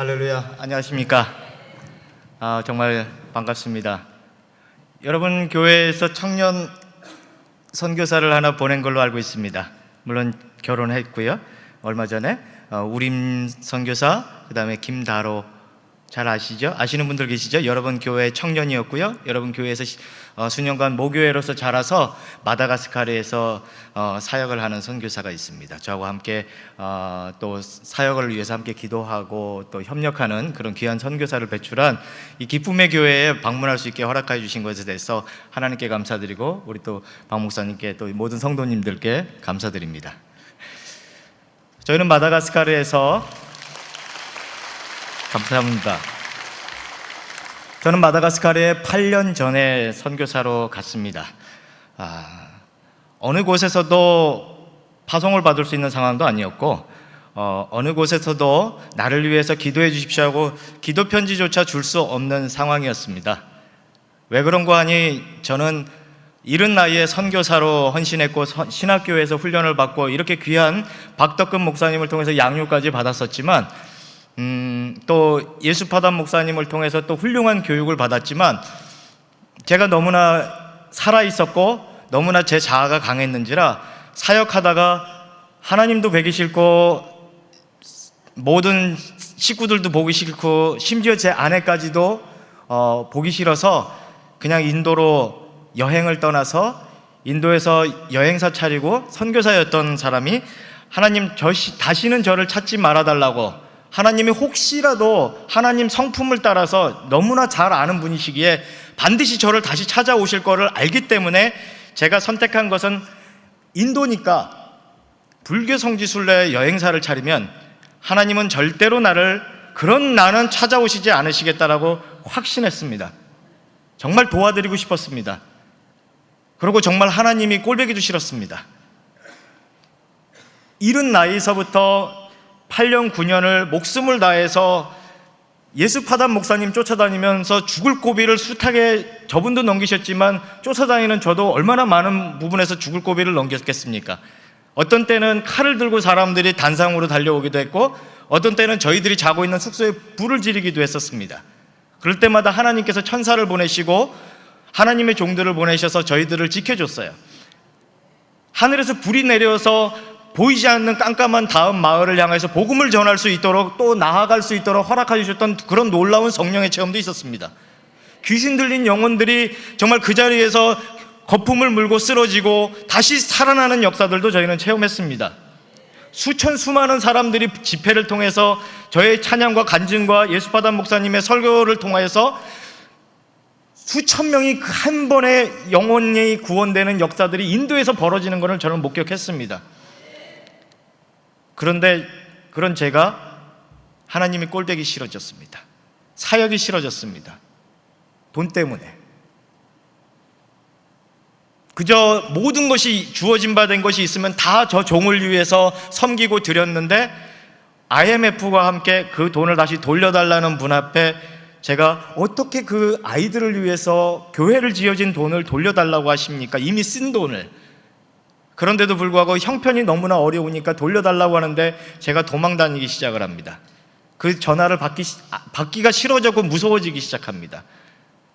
할렐루야, 안녕하십니까? 정말 반갑습니다. 여러분 교회에서 청년 선교사를 하나 보낸 걸로 알고 있습니다. 물론 결혼했고요. 얼마 전에 우림 선교사, 그 다음에 김다로, 잘 아시죠? 아시는 분들 계시죠? 여러분 교회 청년이었고요. 여러분 교회에서 수년간 모교회로서 자라서 마다가스카르에서 사역을 하는 선교사가 있습니다. 저하고 함께 또 사역을 위해서 함께 기도하고 또 협력하는 그런 귀한 선교사를 배출한 이 기쁨의 교회에 방문할 수 있게 허락해 주신 것에 대해서 하나님께 감사드리고 우리 또 박 목사님께 또 모든 성도님들께 감사드립니다. 저희는 마다가스카르에서 감사합니다. 저는 마다가스카르에 8년 전에 선교사로 갔습니다. 어느 곳에서도 파송을 받을 수 있는 상황도 아니었고 어느 곳에서도 나를 위해서 기도해 주십시오 하고 기도 편지조차 줄 수 없는 상황이었습니다. 왜 그런고 하니 저는 이른 나이에 선교사로 헌신했고 신학교에서 훈련을 받고 이렇게 귀한 박덕근 목사님을 통해서 양육까지 받았었지만 또 예수파단 목사님을 통해서 또 훌륭한 교육을 받았지만 제가 너무나 살아있었고 너무나 제 자아가 강했는지라 사역하다가 하나님도 뵈기 싫고 모든 식구들도 보기 싫고 심지어 제 아내까지도 보기 싫어서 그냥 인도로 여행을 떠나서 인도에서 여행사 차리고 선교사였던 사람이 하나님 다시는 저를 찾지 말아달라고, 하나님이 혹시라도 하나님 성품을 따라서 너무나 잘 아는 분이시기에 반드시 저를 다시 찾아오실 거를 알기 때문에 제가 선택한 것은 인도니까 불교 성지순례 여행사를 차리면 하나님은 절대로 나는 찾아오시지 않으시겠다라고 확신했습니다. 정말 도와드리고 싶었습니다. 그리고 정말 하나님이 꼴보기도 싫었습니다. 이른 나이서부터 8년, 9년을 목숨을 다해서 예수파단 목사님 쫓아다니면서 죽을 고비를 숱하게 저분도 넘기셨지만 쫓아다니는 저도 얼마나 많은 부분에서 죽을 고비를 넘겼겠습니까? 어떤 때는 칼을 들고 사람들이 단상으로 달려오기도 했고 어떤 때는 저희들이 자고 있는 숙소에 불을 지르기도 했었습니다. 그럴 때마다 하나님께서 천사를 보내시고 하나님의 종들을 보내셔서 저희들을 지켜줬어요. 하늘에서 불이 내려서 보이지 않는 깜깜한 다음 마을을 향해서 복음을 전할 수 있도록 또 나아갈 수 있도록 허락해 주셨던 그런 놀라운 성령의 체험도 있었습니다. 귀신 들린 영혼들이 정말 그 자리에서 거품을 물고 쓰러지고 다시 살아나는 역사들도 저희는 체험했습니다. 수많은 사람들이 집회를 통해서 저의 찬양과 간증과 예수파단 목사님의 설교를 통하여서 수천 명이 한 번에 영혼이 구원되는 역사들이 인도에서 벌어지는 것을 저는 목격했습니다. 그런데 그런 제가 하나님이 꼴보기 싫어졌습니다. 사역이 싫어졌습니다. 돈 때문에. 그저 모든 것이 주어진 바 된 것이 있으면 다 저 종을 위해서 섬기고 드렸는데 IMF와 함께 그 돈을 다시 돌려달라는 분 앞에 제가 어떻게 그 아이들을 위해서 교회를 지어진 돈을 돌려달라고 하십니까? 이미 쓴 돈을. 그런데도 불구하고 형편이 너무나 어려우니까 돌려달라고 하는데 제가 도망다니기 시작을 합니다. 그 전화를 받기가 싫어지고 무서워지기 시작합니다.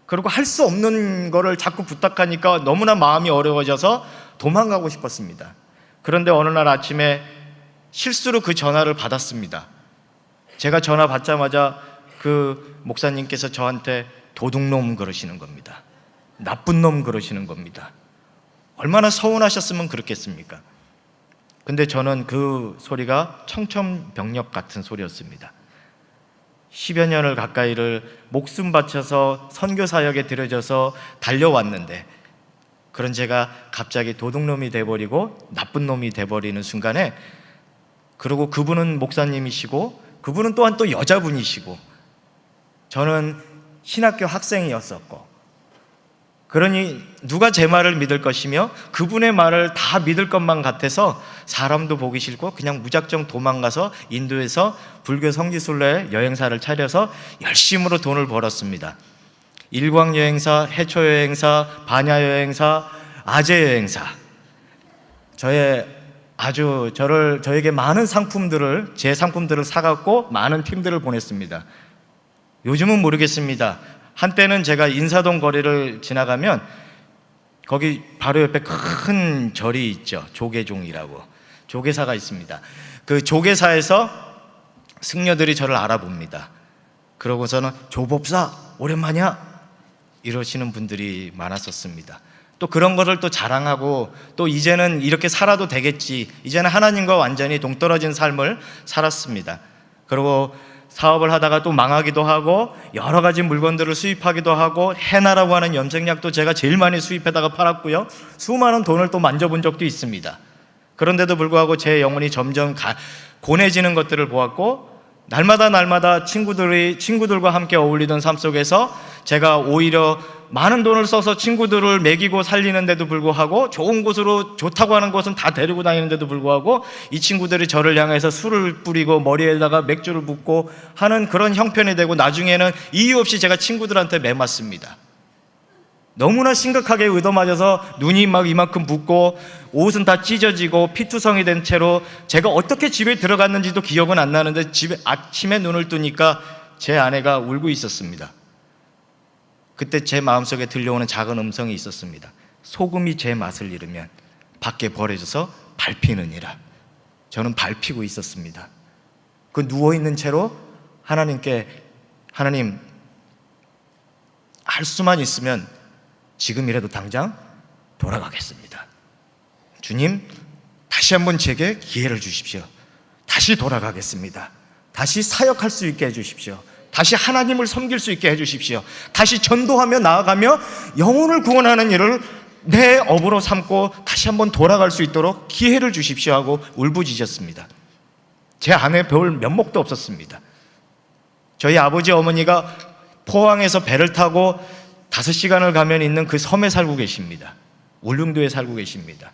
그리고 할 수 없는 거를 자꾸 부탁하니까 너무나 마음이 어려워져서 도망가고 싶었습니다. 그런데 어느 날 아침에 실수로 그 전화를 받았습니다. 제가 전화 받자마자 그 목사님께서 저한테 도둑놈 그러시는 겁니다. 나쁜 놈 그러시는 겁니다. 얼마나 서운하셨으면 그렇겠습니까? 근데 저는 그 소리가 청천벽력 같은 소리였습니다. 10여 년을 가까이를 목숨 바쳐서 선교사역에 들여져서 달려왔는데 그런 제가 갑자기 도둑놈이 돼버리고 나쁜 놈이 돼버리는 순간에, 그리고 그분은 목사님이시고 그분은 또한 또 여자분이시고 저는 신학교 학생이었었고, 그러니 누가 제 말을 믿을 것이며 그분의 말을 다 믿을 것만 같아서 사람도 보기 싫고 그냥 무작정 도망가서 인도에서 불교 성지순례 여행사를 차려서 열심으로 돈을 벌었습니다. 일광여행사, 해초여행사, 반야여행사, 아재여행사, 저의 아주 저에게 많은 제 상품들을 사갖고 많은 팀들을 보냈습니다. 요즘은 모르겠습니다. 한때는 제가 인사동 거리를 지나가면 거기 바로 옆에 큰 절이 있죠. 조계종이라고. 조계사가 있습니다. 그 조계사에서 승려들이 저를 알아봅니다. 그러고서는 조법사 오랜만이야 이러시는 분들이 많았었습니다. 또 그런 거를 또 자랑하고 또 이제는 이렇게 살아도 되겠지, 이제는 하나님과 완전히 동떨어진 삶을 살았습니다. 그리고 사업을 하다가 또 망하기도 하고 여러 가지 물건들을 수입하기도 하고 해나라고 하는 염색약도 제가 제일 많이 수입해다가 팔았고요. 수많은 돈을 또 만져본 적도 있습니다. 그런데도 불구하고 제 영혼이 점점 고뇌지는 것들을 보았고, 날마다 친구들과 함께 어울리던 삶 속에서 제가 오히려 많은 돈을 써서 친구들을 먹이고 살리는데도 불구하고, 좋은 곳으로 좋다고 하는 곳은 다 데리고 다니는데도 불구하고 이 친구들이 저를 향해서 술을 뿌리고 머리에다가 맥주를 붓고 하는 그런 형편이 되고, 나중에는 이유 없이 제가 친구들한테 매맞습니다. 너무나 심각하게 얻어맞아서 눈이 막 이만큼 붓고 옷은 다 찢어지고 피투성이 된 채로 제가 어떻게 집에 들어갔는지도 기억은 안 나는데, 집에 아침에 눈을 뜨니까 제 아내가 울고 있었습니다. 그때 제 마음속에 들려오는 작은 음성이 있었습니다. 소금이 제 맛을 잃으면 밖에 버려져서 밟히느니라. 저는 밟히고 있었습니다. 그 누워있는 채로 하나님께, 하나님, 할 수만 있으면 지금이라도 당장 돌아가겠습니다. 주님, 다시 한번 제게 기회를 주십시오. 다시 돌아가겠습니다. 다시 사역할 수 있게 해주십시오. 다시 하나님을 섬길 수 있게 해주십시오. 다시 전도하며 나아가며 영혼을 구원하는 일을 내 업으로 삼고 다시 한번 돌아갈 수 있도록 기회를 주십시오 하고 울부짖었습니다. 제 아내 별 면목도 없었습니다. 저희 아버지 어머니가 포항에서 배를 타고 5시간을 가면 있는 그 섬에 살고 계십니다. 울릉도에 살고 계십니다.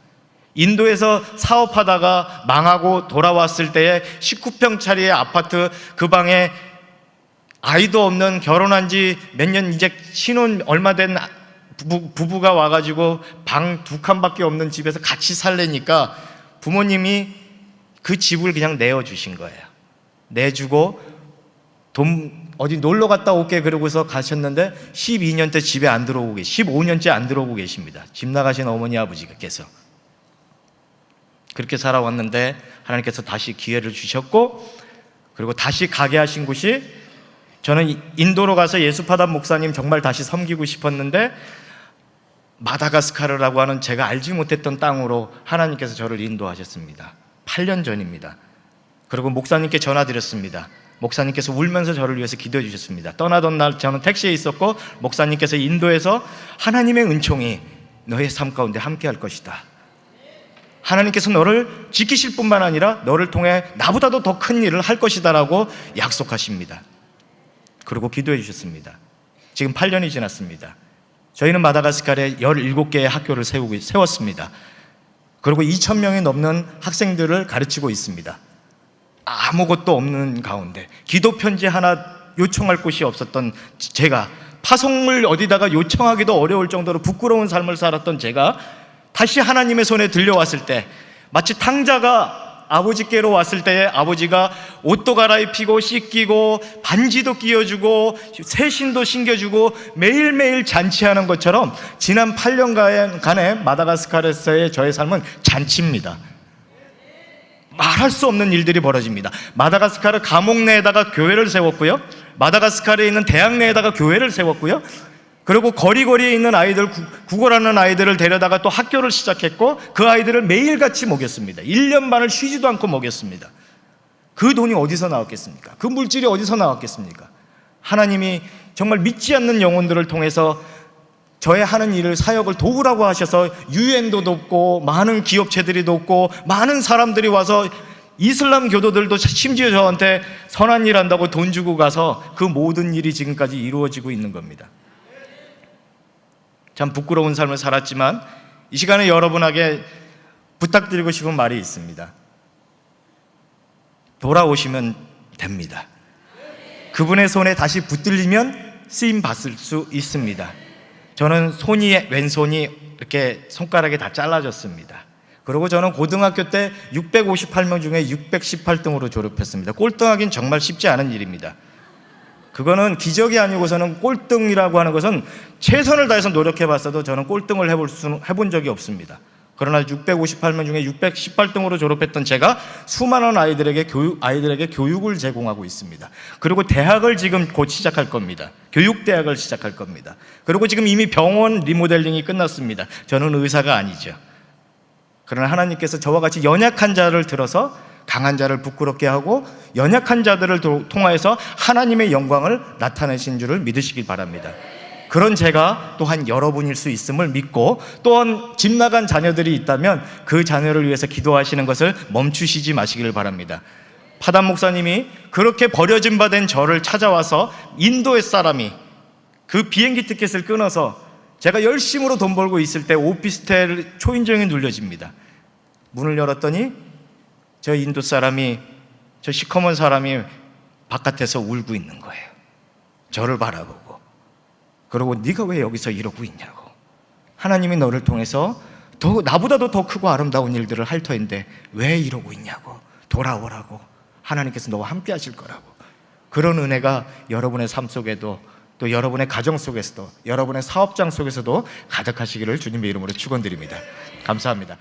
인도에서 사업하다가 망하고 돌아왔을 때에 19평짜리의 아파트 그 방에 아이도 없는, 결혼한 지 몇 년, 이제 신혼 얼마 된 부부가 와가지고 방 2칸밖에 없는 집에서 같이 살래니까 부모님이 그 집을 그냥 내어주신 거예요. 내주고 돈 어디 놀러 갔다 올게 그러고서 가셨는데 12년째 집에 안 들어오고 15년째 안 들어오고 계십니다. 집 나가신 어머니 아버지께서. 그렇게 살아왔는데 하나님께서 다시 기회를 주셨고, 그리고 다시 가게 하신 곳이, 저는 인도로 가서 예수파답 목사님 정말 다시 섬기고 싶었는데 마다가스카르라고 하는 제가 알지 못했던 땅으로 하나님께서 저를 인도하셨습니다. 8년 전입니다. 그리고 목사님께 전화드렸습니다. 목사님께서 울면서 저를 위해서 기도해 주셨습니다. 떠나던 날 저는 택시에 있었고 목사님께서 인도에서 하나님의 은총이 너의 삶 가운데 함께 할 것이다. 하나님께서 너를 지키실 뿐만 아니라 너를 통해 나보다도 더 큰 일을 할 것이다 라고 약속하십니다. 그리고 기도해 주셨습니다. 지금 8년이 지났습니다. 저희는 마다가스카르에 17개의 학교를 세웠습니다. 그리고 2,000명이 넘는 학생들을 가르치고 있습니다. 아무것도 없는 가운데, 기도 편지 하나 요청할 곳이 없었던 제가, 파송을 어디다가 요청하기도 어려울 정도로 부끄러운 삶을 살았던 제가 다시 하나님의 손에 들려왔을 때, 마치 탕자가 아버지께로 왔을 때에 아버지가 옷도 갈아입히고 씻기고 반지도 끼워주고 새신도 신겨주고 매일매일 잔치하는 것처럼 지난 8년간의 마다가스카르에서의 저의 삶은 잔치입니다. 말할 수 없는 일들이 벌어집니다. 마다가스카르 감옥 내에다가 교회를 세웠고요, 마다가스카르에 있는 대학 내에다가 교회를 세웠고요, 그리고 거리거리에 있는 아이들, 구걸하는 아이들을 데려다가 또 학교를 시작했고 그 아이들을 매일같이 먹였습니다. 1년 반을 쉬지도 않고 먹였습니다. 그 돈이 어디서 나왔겠습니까? 그 물질이 어디서 나왔겠습니까? 하나님이 정말 믿지 않는 영혼들을 통해서 저의 하는 일을, 사역을 도우라고 하셔서 유엔도 돕고 많은 기업체들이 돕고 많은 사람들이 와서 이슬람 교도들도 심지어 저한테 선한 일 한다고 돈 주고 가서 그 모든 일이 지금까지 이루어지고 있는 겁니다. 참 부끄러운 삶을 살았지만 이 시간에 여러분에게 부탁드리고 싶은 말이 있습니다. 돌아오시면 됩니다. 그분의 손에 다시 붙들리면 쓰임 받을 수 있습니다. 저는 왼손이 이렇게 손가락이 다 잘라졌습니다. 그리고 저는 고등학교 때 658명 중에 618등으로 졸업했습니다. 꼴등하긴 정말 쉽지 않은 일입니다. 그거는 기적이 아니고서는 꼴등이라고 하는 것은 최선을 다해서 노력해봤어도 저는 꼴등을 해본 적이 없습니다. 그러나 658명 중에 618등으로 졸업했던 제가 수많은 아이들에게 교육을 제공하고 있습니다. 그리고 대학을 지금 곧 시작할 겁니다. 교육대학을 시작할 겁니다. 그리고 지금 이미 병원 리모델링이 끝났습니다. 저는 의사가 아니죠. 그러나 하나님께서 저와 같이 연약한 자를 들어서 강한 자를 부끄럽게 하고 연약한 자들을 통하여서 하나님의 영광을 나타내신 줄을 믿으시길 바랍니다. 그런 제가 또한 여러분일 수 있음을 믿고, 또한 집 나간 자녀들이 있다면 그 자녀를 위해서 기도하시는 것을 멈추시지 마시기를 바랍니다. 파단 목사님이 그렇게 버려진 바 된 저를 찾아와서 인도의 사람이 그 비행기 티켓을 끊어서 제가 열심으로 돈 벌고 있을 때 오피스텔 초인종이 눌려집니다. 문을 열었더니 저 인도 사람이, 저 시커먼 사람이 바깥에서 울고 있는 거예요. 저를 바라보고. 그러고 네가 왜 여기서 이러고 있냐고. 하나님이 너를 통해서 나보다도 더 크고 아름다운 일들을 할 터인데 왜 이러고 있냐고. 돌아오라고. 하나님께서 너와 함께 하실 거라고. 그런 은혜가 여러분의 삶 속에도, 또 여러분의 가정 속에서도, 여러분의 사업장 속에서도 가득하시기를 주님의 이름으로 축원드립니다. 감사합니다.